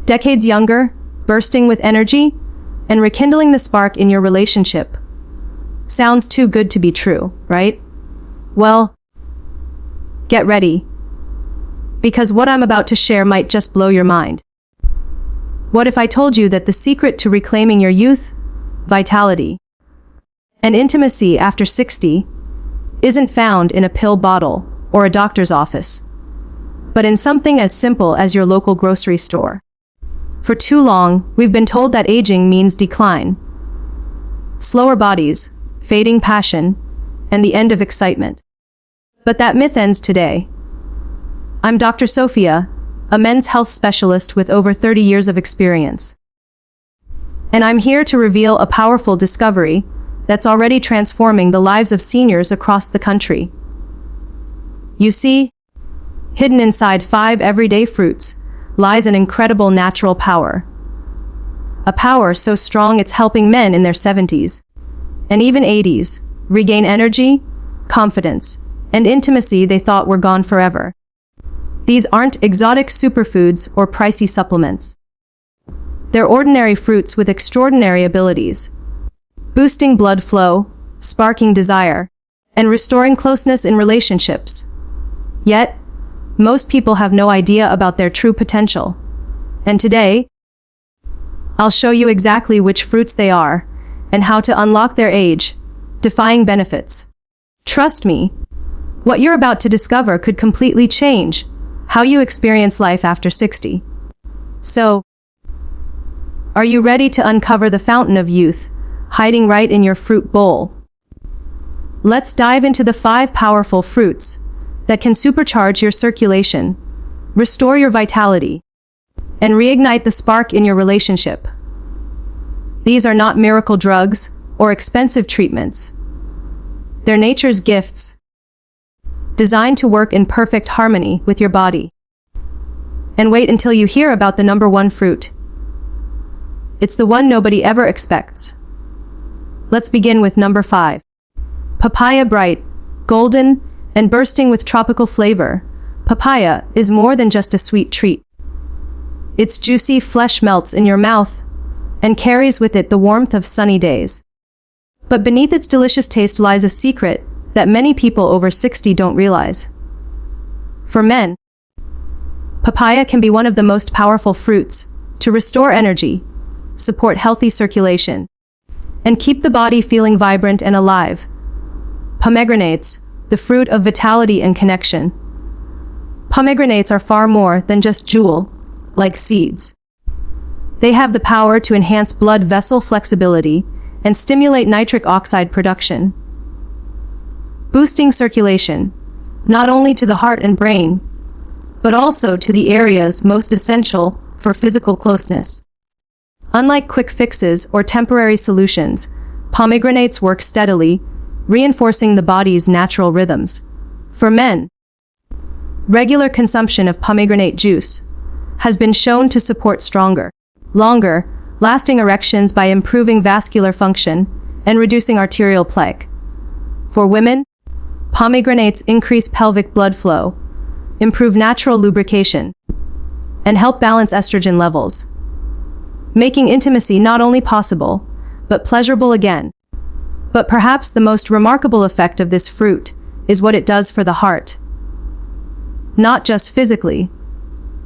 decades younger, bursting with energy, and rekindling the spark in your relationship. Sounds too good to be true, right? Well, get ready. Because what I'm about to share might just blow your mind. What if I told you that the secret to reclaiming your youth, vitality, and intimacy after 60 isn't found in a pill bottle or a doctor's office, but in something as simple as your local grocery store? For too long, we've been told that aging means decline, slower bodies, fading passion, and the end of excitement. But that myth ends today. I'm Dr. Sophia, a men's health specialist with over 30 years of experience. And I'm here to reveal a powerful discovery that's already transforming the lives of seniors across the country. You see, hidden inside 5 everyday fruits lies an incredible natural power. A power so strong it's helping men in their 70s, and even 80s, regain energy, confidence, and intimacy they thought were gone forever. These aren't exotic superfoods or pricey supplements. They're ordinary fruits with extraordinary abilities, boosting blood flow, sparking desire, and restoring closeness in relationships. Yet, most people have no idea about their true potential. And today, I'll show you exactly which fruits they are and how to unlock their age-defying benefits. Trust me, what you're about to discover could completely change how you experience life after 60. So, are you ready to uncover the fountain of youth hiding right in your fruit bowl? Let's dive into the 5 powerful fruits that can supercharge your circulation, restore your vitality, and reignite the spark in your relationship. These are not miracle drugs or expensive treatments. They're nature's gifts, designed to work in perfect harmony with your body. And wait until you hear about the number 1 fruit. It's the one nobody ever expects. Let's begin with number 5. Papaya. Bright, golden, and bursting with tropical flavor, papaya is more than just a sweet treat. Its juicy flesh melts in your mouth and carries with it the warmth of sunny days. But beneath its delicious taste lies a secret that many people over 60 don't realize. For men, papaya can be one of the most powerful fruits to restore energy, support healthy circulation, and keep the body feeling vibrant and alive. Pomegranates, the fruit of vitality and connection. Pomegranates are far more than just jewel-like seeds. They have the power to enhance blood vessel flexibility and stimulate nitric oxide production, boosting circulation, not only to the heart and brain, but also to the areas most essential for physical closeness. Unlike quick fixes or temporary solutions, pomegranates work steadily, reinforcing the body's natural rhythms. For men, regular consumption of pomegranate juice has been shown to support stronger, longer, lasting erections by improving vascular function and reducing arterial plaque. For women, pomegranates increase pelvic blood flow, improve natural lubrication, and help balance estrogen levels, making intimacy not only possible, but pleasurable again. But perhaps the most remarkable effect of this fruit is what it does for the heart. Not just physically,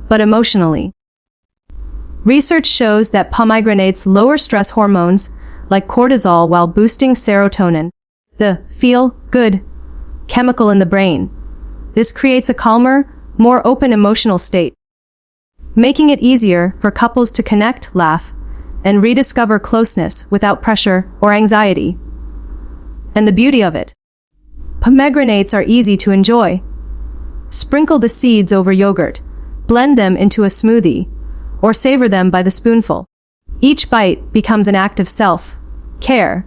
but emotionally. Research shows that pomegranates lower stress hormones like cortisol while boosting serotonin, the feel-good chemical in the brain. This creates a calmer, more open emotional state, making it easier for couples to connect, laugh, and rediscover closeness without pressure or anxiety. And the beauty of it, pomegranates are easy to enjoy. Sprinkle the seeds over yogurt, blend them into a smoothie, or savor them by the spoonful. Each bite becomes an act of self-care,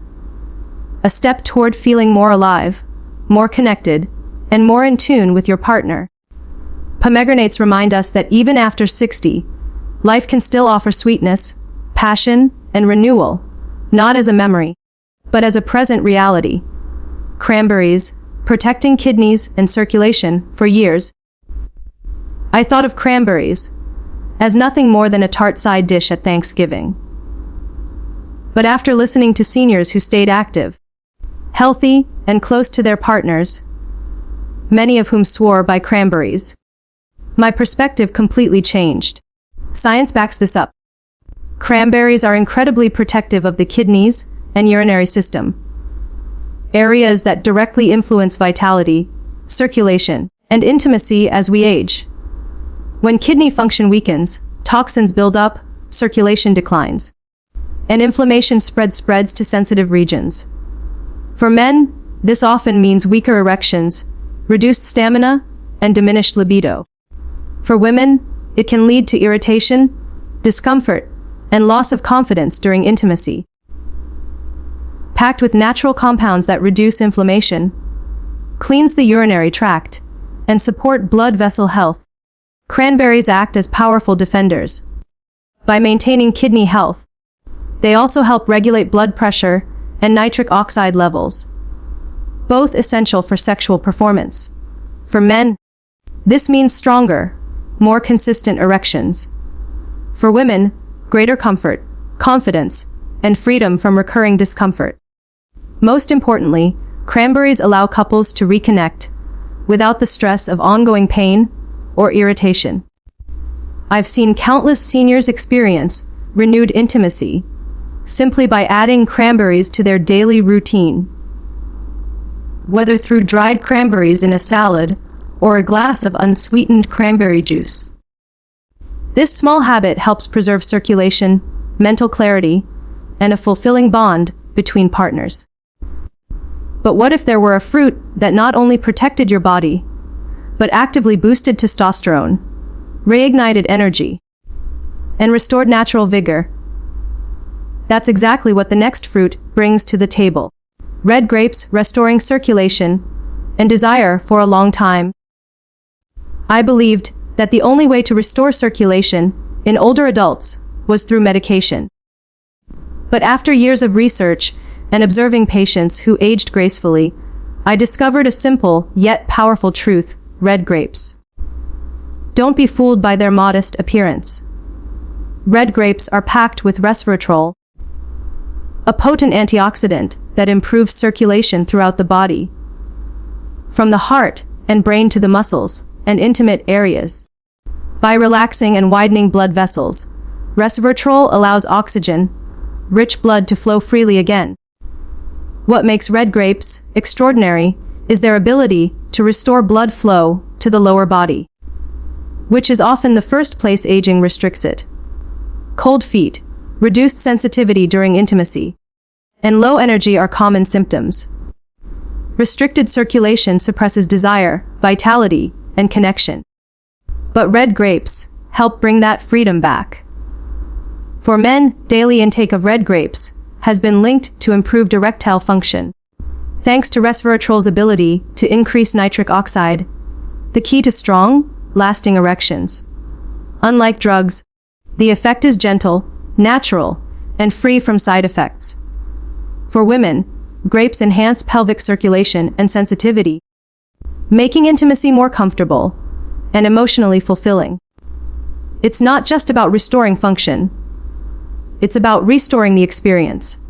a step toward feeling more alive, more connected, and more in tune with your partner. Pomegranates remind us that even after 60, life can still offer sweetness, passion, and renewal, not as a memory, but as a present reality. Cranberries, protecting kidneys and circulation for years. I thought of cranberries, as nothing more than a tart side dish at Thanksgiving. But after listening to seniors who stayed active, healthy, and close to their partners, many of whom swore by cranberries, my perspective completely changed. Science backs this up. Cranberries are incredibly protective of the kidneys and urinary system, areas that directly influence vitality, circulation, and intimacy as we age. When kidney function weakens, toxins build up, circulation declines, and inflammation spreads to sensitive regions. For men, this often means weaker erections, reduced stamina, and diminished libido. For women, it can lead to irritation, discomfort, and loss of confidence during intimacy. Packed with natural compounds that reduce inflammation, cleanse the urinary tract, and support blood vessel health, cranberries act as powerful defenders. By maintaining kidney health, they also help regulate blood pressure and nitric oxide levels, both essential for sexual performance. For men, this means stronger, more consistent erections. For women, greater comfort, confidence, and freedom from recurring discomfort. Most importantly, cranberries allow couples to reconnect without the stress of ongoing pain or irritation. I've seen countless seniors experience renewed intimacy simply by adding cranberries to their daily routine. Whether through dried cranberries in a salad or a glass of unsweetened cranberry juice. This small habit helps preserve circulation, mental clarity, and a fulfilling bond between partners. But what if there were a fruit that not only protected your body, but actively boosted testosterone, reignited energy, and restored natural vigor? That's exactly what the next fruit brings to the table. Red grapes restoring circulation and desire for a long time. I believed that the only way to restore circulation in older adults was through medication. But after years of research and observing patients who aged gracefully, I discovered a simple yet powerful truth: red grapes. Don't be fooled by their modest appearance. Red grapes are packed with resveratrol, a potent antioxidant that improves circulation throughout the body, from the heart and brain to the muscles and intimate areas. By relaxing and widening blood vessels, resveratrol allows oxygen-rich blood to flow freely again. What makes red grapes extraordinary is their ability to restore blood flow to the lower body, which is often the first place aging restricts it. Cold feet, reduced sensitivity during intimacy, and low energy are common symptoms. Restricted circulation suppresses desire, vitality, and connection. But red grapes help bring that freedom back. For men, daily intake of red grapes has been linked to improved erectile function, thanks to resveratrol's ability to increase nitric oxide, the key to strong, lasting erections. Unlike drugs, the effect is gentle, natural, and free from side effects. For women, grapes enhance pelvic circulation and sensitivity, making intimacy more comfortable and emotionally fulfilling. It's not just about restoring function. It's about restoring the experience.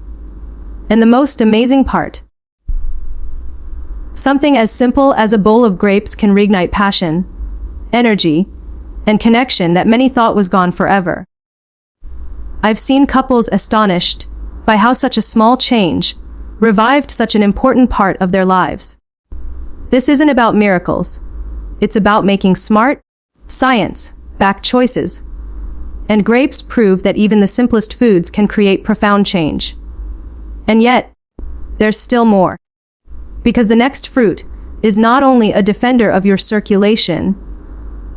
And the most amazing part, something as simple as a bowl of grapes can reignite passion, energy, and connection that many thought was gone forever. I've seen couples astonished by how such a small change revived such an important part of their lives. This isn't about miracles. It's about making smart, science-backed choices. And grapes prove that even the simplest foods can create profound change. And yet, there's still more. Because the next fruit is not only a defender of your circulation,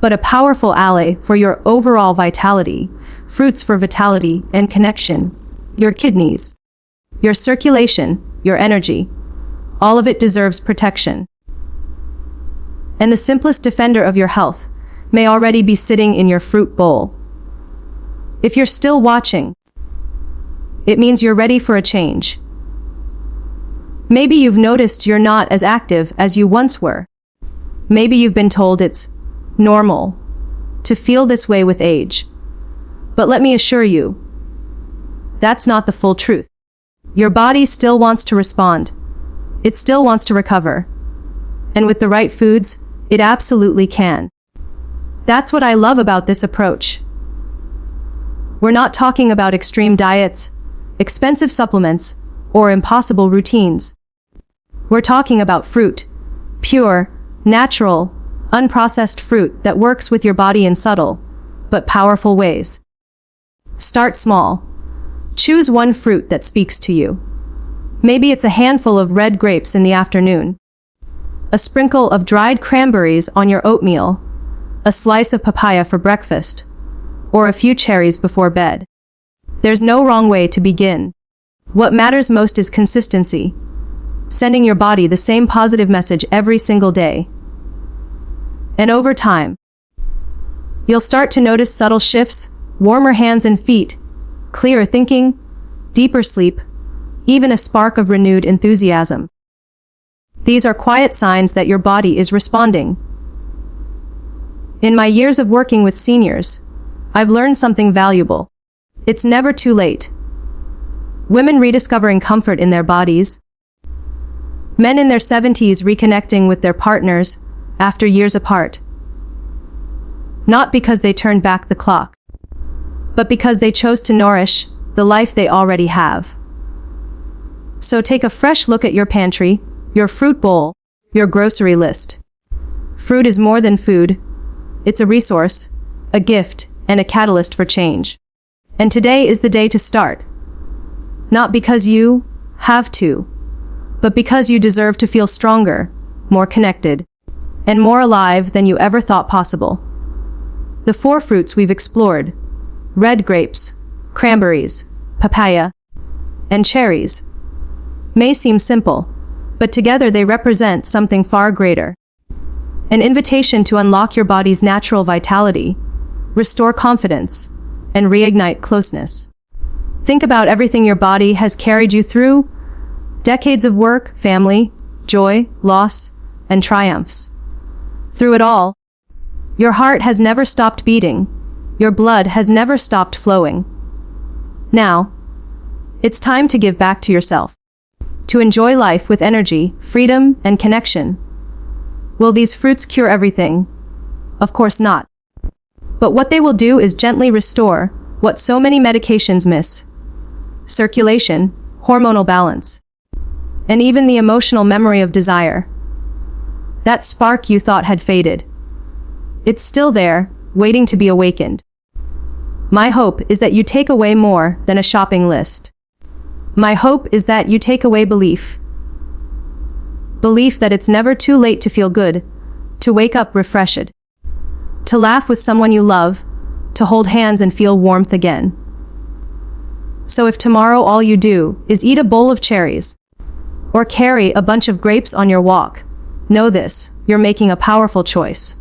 but a powerful ally for your overall vitality. Fruits for vitality and connection. Your kidneys, your circulation, your energy. All of it deserves protection. And the simplest defender of your health may already be sitting in your fruit bowl. If you're still watching, it means you're ready for a change. Maybe you've noticed you're not as active as you once were. Maybe you've been told it's normal to feel this way with age. But let me assure you, that's not the full truth. Your body still wants to respond. It still wants to recover. And with the right foods, it absolutely can. That's what I love about this approach. We're not talking about extreme diets, expensive supplements, or impossible routines. We're talking about fruit. Pure, natural, unprocessed fruit that works with your body in subtle, but powerful ways. Start small. Choose one fruit that speaks to you. Maybe it's a handful of red grapes in the afternoon, a sprinkle of dried cranberries on your oatmeal, a slice of papaya for breakfast, or a few cherries before bed. There's no wrong way to begin. What matters most is consistency, sending your body the same positive message every single day. And over time, you'll start to notice subtle shifts, warmer hands and feet, clearer thinking, deeper sleep, even a spark of renewed enthusiasm. These are quiet signs that your body is responding. In my years of working with seniors, I've learned something valuable. It's never too late. Women rediscovering comfort in their bodies, men in their 70s reconnecting with their partners after years apart. Not because they turned back the clock, but because they chose to nourish the life they already have. So take a fresh look at your pantry, your fruit bowl, your grocery list. Fruit is more than food. It's a resource, a gift, and a catalyst for change. And today is the day to start. Not because you have to, but because you deserve to feel stronger, more connected, and more alive than you ever thought possible. The 4 fruits we've explored: red grapes, cranberries, papaya, and cherries, may seem simple, but together they represent something far greater. An invitation to unlock your body's natural vitality, restore confidence, and reignite closeness. Think about everything your body has carried you through: decades of work, family, joy, loss, and triumphs. Through it all, your heart has never stopped beating, your blood has never stopped flowing. Now, it's time to give back to yourself, to enjoy life with energy, freedom, and connection. Will these fruits cure everything? Of course not. But what they will do is gently restore what so many medications miss: circulation, hormonal balance, and even the emotional memory of desire. That spark you thought had faded. It's still there, waiting to be awakened. My hope is that you take away more than a shopping list. My hope is that you take away belief. Belief that it's never too late to feel good, to wake up refreshed, to laugh with someone you love, to hold hands and feel warmth again. So if tomorrow all you do is eat a bowl of cherries, or carry a bunch of grapes on your walk, know this: you're making a powerful choice.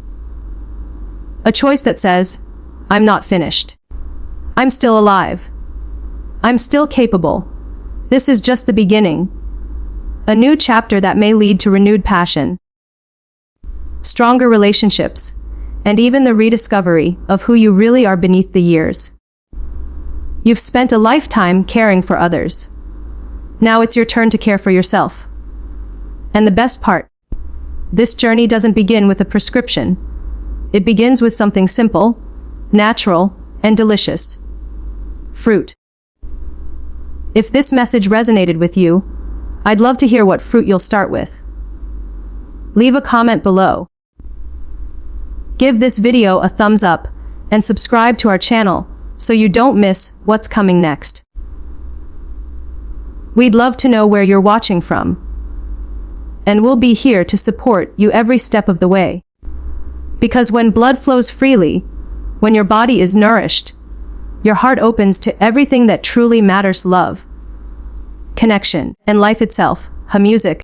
A choice that says, I'm not finished. I'm still alive. I'm still capable. This is just the beginning. A new chapter that may lead to renewed passion, stronger relationships, and even the rediscovery of who you really are beneath the years. You've spent a lifetime caring for others. Now it's your turn to care for yourself. And the best part, this journey doesn't begin with a prescription. It begins with something simple, natural, and delicious: fruit. If this message resonated with you, I'd love to hear what fruit you'll start with. Leave a comment below. Give this video a thumbs up and subscribe to our channel so you don't miss what's coming next. We'd love to know where you're watching from, and we'll be here to support you every step of the way. Because when blood flows freely, when your body is nourished, your heart opens to everything that truly matters: love, connection, and life itself. Music.